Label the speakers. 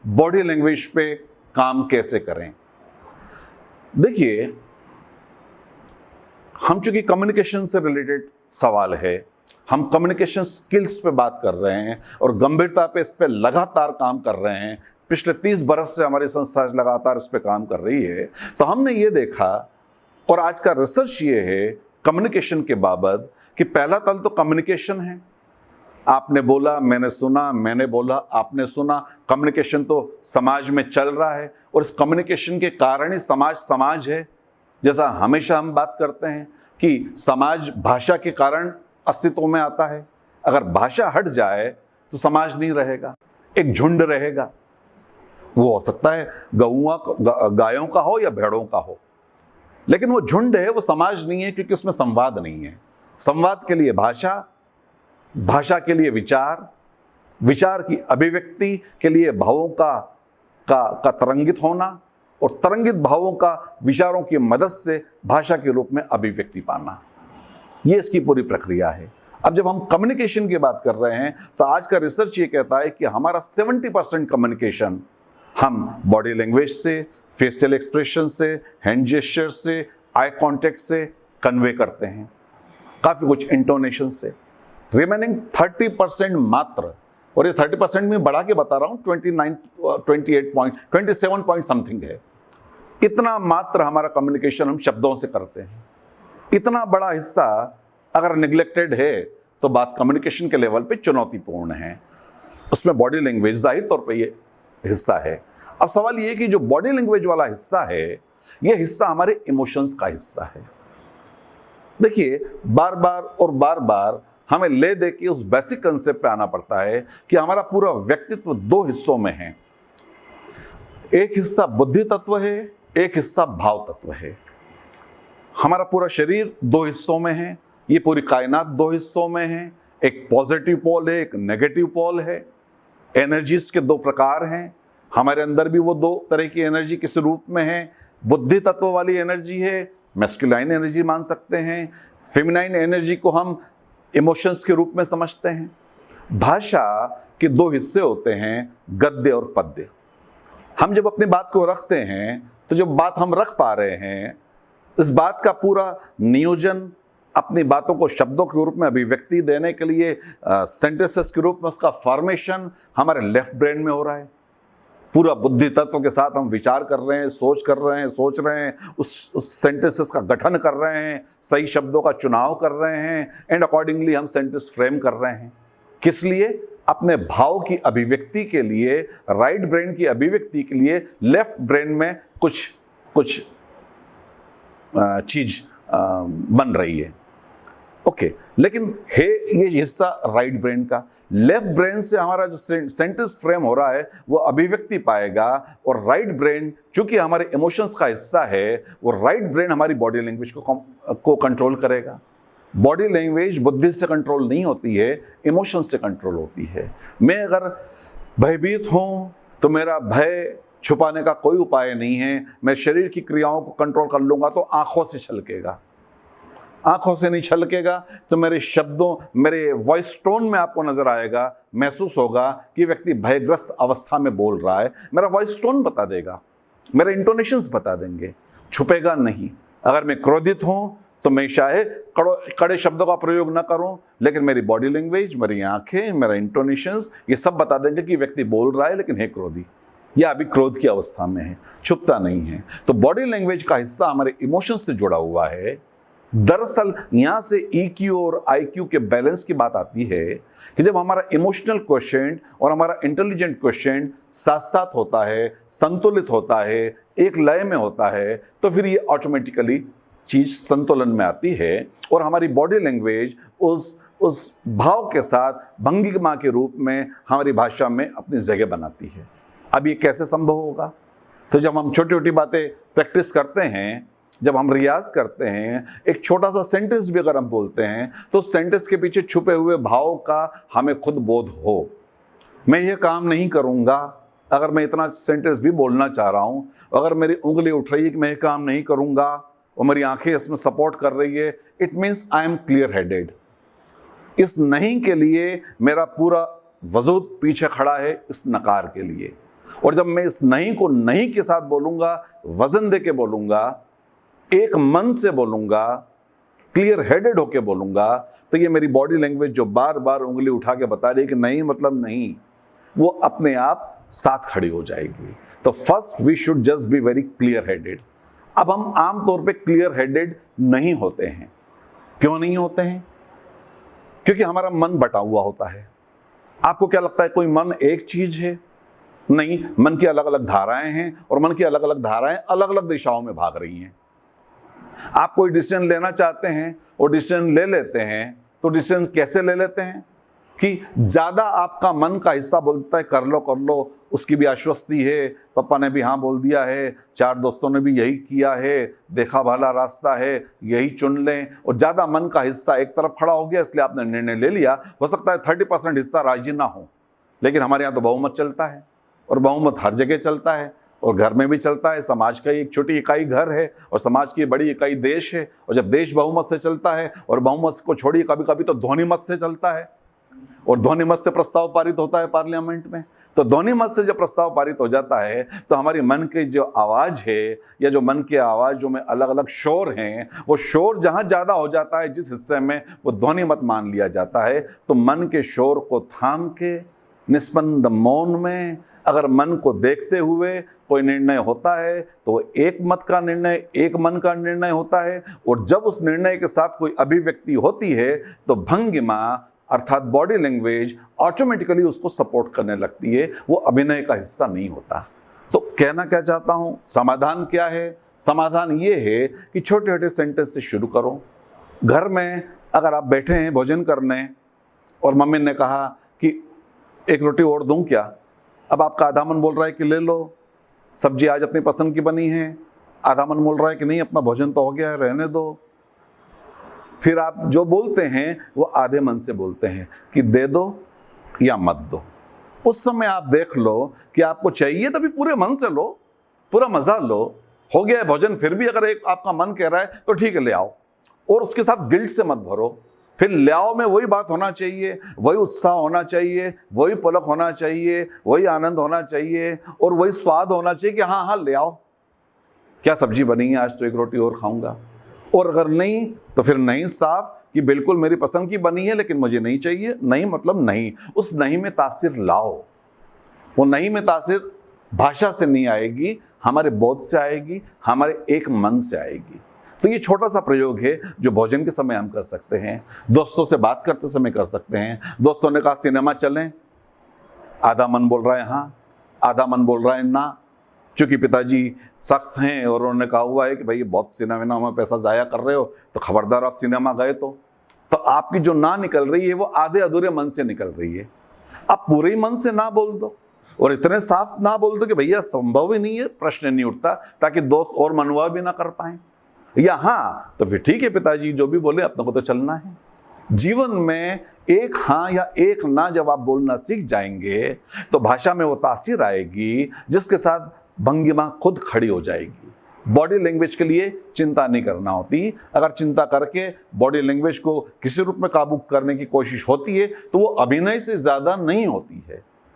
Speaker 1: Body language पे काम कैसे करें। देखिए, हम चूंकि कम्युनिकेशन से रिलेटेड सवाल है, हम कम्युनिकेशन स्किल्स पे बात कर रहे हैं और गंभीरता पे इस पे लगातार काम कर रहे हैं। पिछले 30 बरस से हमारी संस्था लगातार इस पे काम कर रही है। तो हमने ये देखा, और आज का रिसर्च ये है कम्युनिकेशन के बाबत, कि पहला तल तो कम्युनिकेशन है। आपने बोला, मैंने सुना, मैंने बोला, आपने सुना। कम्युनिकेशन तो समाज में चल रहा है और इस कम्युनिकेशन के कारण ही समाज है। जैसा हमेशा हम बात करते हैं कि समाज भाषा के कारण अस्तित्व में आता है। अगर भाषा हट जाए तो समाज नहीं रहेगा, एक झुंड रहेगा। वो हो सकता है गायों का हो या भेड़ों का हो, लेकिन वो झुंड है, वो समाज नहीं है, क्योंकि उसमें संवाद नहीं है। संवाद के लिए भाषा, भाषा के लिए विचार, विचार की अभिव्यक्ति के लिए भावों का तरंगित होना, और तरंगित भावों का विचारों की मदद से भाषा के रूप में अभिव्यक्ति पाना, ये इसकी पूरी प्रक्रिया है। अब जब हम कम्युनिकेशन की बात कर रहे हैं तो आज का रिसर्च ये कहता है कि हमारा 70% कम्युनिकेशन हम बॉडी लैंग्वेज से, फेशियल एक्सप्रेशन से, हैंड जेस्चर से, आई कांटेक्ट से कन्वे करते हैं, काफी कुछ इंटोनेशन से। रिमेनिंग 30% मात्र, और ये 30% में बढ़ा के बता रहा हूं, 27 पॉइंट समथिंग है, इतना मात्र हमारा कम्युनिकेशन हम शब्दों से करते हैं। इतना बड़ा हिस्सा अगर निग्लेक्टेड है तो बात कम्युनिकेशन के लेवल पे चुनौतीपूर्ण है। उसमें बॉडी लैंग्वेज जाहिर तौर पे ये हिस्सा है। अब सवाल ये कि जो बॉडी लैंग्वेज वाला हिस्सा है, ये हिस्सा हमारे इमोशंस का हिस्सा है। देखिए, बार बार हमें ले दे के उस बेसिक कंसेप्ट पे आना पड़ता है कि हमारा पूरा व्यक्तित्व दो हिस्सों में है। एक हिस्सा बुद्धि तत्व है, एक हिस्सा भाव तत्व है। हमारा पूरा शरीर दो हिस्सों में है, ये पूरी कायनात दो हिस्सों में है। एक पॉजिटिव पोल है, एक नेगेटिव पोल है। एनर्जीज के दो प्रकार हैं, हमारे अंदर भी वो दो तरह की एनर्जी किस रूप में है। बुद्धि तत्व वाली एनर्जी है, मैस्कुलाइन एनर्जी मान सकते हैं। फेमिनाइन एनर्जी को हम इमोशंस के रूप में समझते हैं। भाषा के दो हिस्से होते हैं, गद्य और पद्य। हम जब अपनी बात को रखते हैं तो जब बात हम रख पा रहे हैं, इस बात का पूरा नियोजन, अपनी बातों को शब्दों के रूप में अभिव्यक्ति देने के लिए सेंटेंसेस के रूप में उसका फॉर्मेशन हमारे लेफ्ट ब्रेन में हो रहा है। पूरा बुद्धि तत्व के साथ हम विचार कर रहे हैं, सोच रहे हैं, उस सेंटेंसेस का गठन कर रहे हैं, सही शब्दों का चुनाव कर रहे हैं, एंड अकॉर्डिंगली हम सेंटेंस फ्रेम कर रहे हैं। किस लिए? अपने भाव की अभिव्यक्ति के लिए, राइट ब्रेन की अभिव्यक्ति के लिए लेफ्ट ब्रेन में कुछ चीज बन रही है। ओके, लेकिन है ये हिस्सा राइट ब्रेन का। लेफ्ट ब्रेन से हमारा जो सेंटेंस फ्रेम हो रहा है वो अभिव्यक्ति पाएगा, और राइट ब्रेन चूंकि हमारे इमोशंस का हिस्सा है, वो राइट ब्रेन हमारी बॉडी लैंग्वेज को कंट्रोल करेगा। बॉडी लैंग्वेज बुद्धि से कंट्रोल नहीं होती है, इमोशन से कंट्रोल होती है। मैं अगर भयभीत हूं तो मेरा भय छुपाने का कोई उपाय नहीं है। मैं शरीर की क्रियाओं को कंट्रोल कर लूंगा तो आंखों से छलकेगा। आंखों से नहीं छलकेगा तो मेरे शब्दों, मेरे वॉइस टोन में आपको नजर आएगा, महसूस होगा कि व्यक्ति भयग्रस्त अवस्था में बोल रहा है। मेरा वॉइस टोन बता देगा, मेरे इंटोनेशंस बता देंगे, छुपेगा नहीं। अगर मैं क्रोधित हूं तो मैं शायद कड़े शब्दों का प्रयोग ना करूं, लेकिन मेरी बॉडी लैंग्वेज, मेरी आंखें, मेरा इंटोनेशंस, ये सब बता देंगे कि व्यक्ति बोल रहा है लेकिन है क्रोधी, या अभी क्रोध की अवस्था में है, छुपता नहीं है। तो बॉडी लैंग्वेज का हिस्सा हमारे इमोशंस से जुड़ा हुआ है। दरअसल यहां से EQ और IQ के बैलेंस की बात आती है कि जब हमारा इमोशनल क्वेश्चन और हमारा इंटेलिजेंट क्वेश्चन साथ साथ होता है, संतुलित होता है, एक लय में होता है, तो फिर ये ऑटोमेटिकली चीज संतुलन में आती है और हमारी बॉडी लैंग्वेज उस भाव के साथ भंगिमा के रूप में हमारी भाषा में अपनी जगह बनाती है। अब ये कैसे संभव होगा? तो जब हम छोटी छोटी बातें प्रैक्टिस करते हैं, जब हम रियाज करते हैं, एक छोटा सा सेंटेंस भी अगर हम बोलते हैं तो सेंटेंस के पीछे छुपे हुए भाव का हमें खुद बोध हो। मैं ये काम नहीं करूंगा, अगर मैं इतना सेंटेंस भी बोलना चाह रहा हूं, अगर मेरी उंगली उठ रही है कि मैं ये काम नहीं करूंगा और मेरी आंखें इसमें सपोर्ट कर रही है, it means I am clear headed. इस नहीं के लिए मेरा पूरा वजूद पीछे खड़ा है, इस नकार के लिए। और जब मैं इस नहीं को नहीं के साथ बोलूंगा, वजन दे के बोलूंगा, एक मन से बोलूंगा, क्लियर हेडेड होके बोलूंगा, तो ये मेरी बॉडी लैंग्वेज जो बार बार उंगली उठा के बता रही है कि नहीं मतलब नहीं, वो अपने आप साथ खड़ी हो जाएगी। तो first we should just be very clear headed. अब हम आमतौर पे क्लियर हेडेड नहीं होते हैं। क्यों नहीं होते हैं? क्योंकि हमारा मन बटा हुआ होता है। आपको क्या लगता है कोई मन एक चीज है? नहीं, मन की अलग अलग धाराएं हैं और मन की अलग अलग धाराएं अलग अलग दिशाओं में भाग रही हैं। आप कोई डिसीजन लेना चाहते हैं और डिसीजन ले लेते हैं, तो डिसीजन कैसे ले लेते हैं कि ज्यादा आपका मन का हिस्सा बोलता है कर लो, उसकी भी आश्वस्ति है, पापा ने भी हाँ बोल दिया है, 4 दोस्तों ने भी यही किया है, देखा भाला रास्ता है, यही चुन लें, और ज्यादा मन का हिस्सा एक तरफ खड़ा हो गया, इसलिए आपने निर्णय ले लिया। हो सकता है 30% हिस्सा राजी ना हो, लेकिन हमारे यहाँ तो बहुमत चलता है, और बहुमत हर जगह चलता है, और घर में भी चलता है। समाज का एक छोटी इकाई घर है और समाज की बड़ी इकाई देश है, और जब देश बहुमत से चलता है, और बहुमत को छोड़िए कभी कभी तो ध्वनिमत से चलता है, और ध्वनिमत से प्रस्ताव पारित होता है पार्लियामेंट में। तो ध्वनिमत से जब प्रस्ताव पारित हो जाता है, तो हमारी मन की जो आवाज है, या जो मन की आवाजों में अलग अलग शोर हैं, वो शोर जहां ज्यादा हो जाता है, जिस हिस्से में, वो ध्वनिमत मान लिया जाता है। तो मन के शोर को थाम के निस्पंद मौन में अगर मन को देखते हुए कोई निर्णय होता है, तो एक मत का निर्णय, एक मन का निर्णय होता है। और जब उस निर्णय के साथ कोई अभिव्यक्ति होती है, तो भंगिमा अर्थात बॉडी लैंग्वेज ऑटोमेटिकली उसको सपोर्ट करने लगती है, वो अभिनय का हिस्सा नहीं होता। तो कहना क्या चाहता हूं, समाधान क्या है? समाधान ये है कि छोटे छोटे सेंटेंस से शुरू करो। घर में अगर आप बैठे हैं भोजन करने और मम्मी ने कहा कि एक रोटी और दूं क्या, अब आपका आधा मन बोल रहा है कि ले लो, सब्जी आज अपनी पसंद की बनी है, आधा मन बोल रहा है कि नहीं अपना भोजन तो हो गया है, रहने दो। फिर आप जो बोलते हैं वो आधे मन से बोलते हैं कि दे दो या मत दो। उस समय आप देख लो कि आपको चाहिए तभी पूरे मन से लो, पूरा मजा लो। हो गया है भोजन, फिर भी अगर एक आपका मन कह रहा है तो ठीक है ले आओ, और उसके साथ गिल्ट से मत भरो। फिर ले आओ में वही बात होना चाहिए, वही उत्साह होना चाहिए, वही पलक होना चाहिए, वही आनंद होना चाहिए, और वही स्वाद होना चाहिए कि हाँ हाँ ले आओ, क्या सब्जी बनी है आज तो एक रोटी और खाऊंगा। और अगर नहीं तो फिर नहीं साफ कि बिल्कुल मेरी पसंद की बनी है लेकिन मुझे नहीं चाहिए। नहीं मतलब नहीं, उस नहीं में तासीर लाओ। वो नहीं में तासीर भाषा से नहीं आएगी, हमारे बोध से आएगी, हमारे एक मन से आएगी। तो ये छोटा सा प्रयोग है जो भोजन के समय हम कर सकते हैं, दोस्तों से बात करते समय कर सकते हैं। दोस्तों ने कहा सिनेमा चलें, आधा मन बोल रहा है हाँ, आधा मन बोल रहा है ना। चूंकि पिताजी सख्त हैं और उन्होंने कहा हुआ है कि भाई बहुत सिनेमा में पैसा जाया कर रहे हो, तो खबरदार आप सिनेमा गए तो आपकी जो ना निकल रही है वो आधे अधूरे मन से निकल रही है। आप पूरे ही मन से ना बोल दो, और इतने साफ ना बोल दो कि भैया संभव ही नहीं है, प्रश्न नहीं उठता, ताकि दोस्त और मनवा भी ना कर पाए। या हाँ तो फिर ठीक है पिताजी जो भी बोले अपने को तो चलना है। जीवन में एक हाँ या एक ना जब आप बोलना सीख जाएंगे, तो भाषा में वो तासीर आएगी जिसके साथ भंगिमा खुद खड़ी हो जाएगी। बॉडी लैंग्वेज के लिए चिंता नहीं करना होती। अगर चिंता करके बॉडी लैंग्वेज को किसी रूप में काबू करने की कोशिश होती है, तो वो अभिनय से ज्यादा नहीं होती है।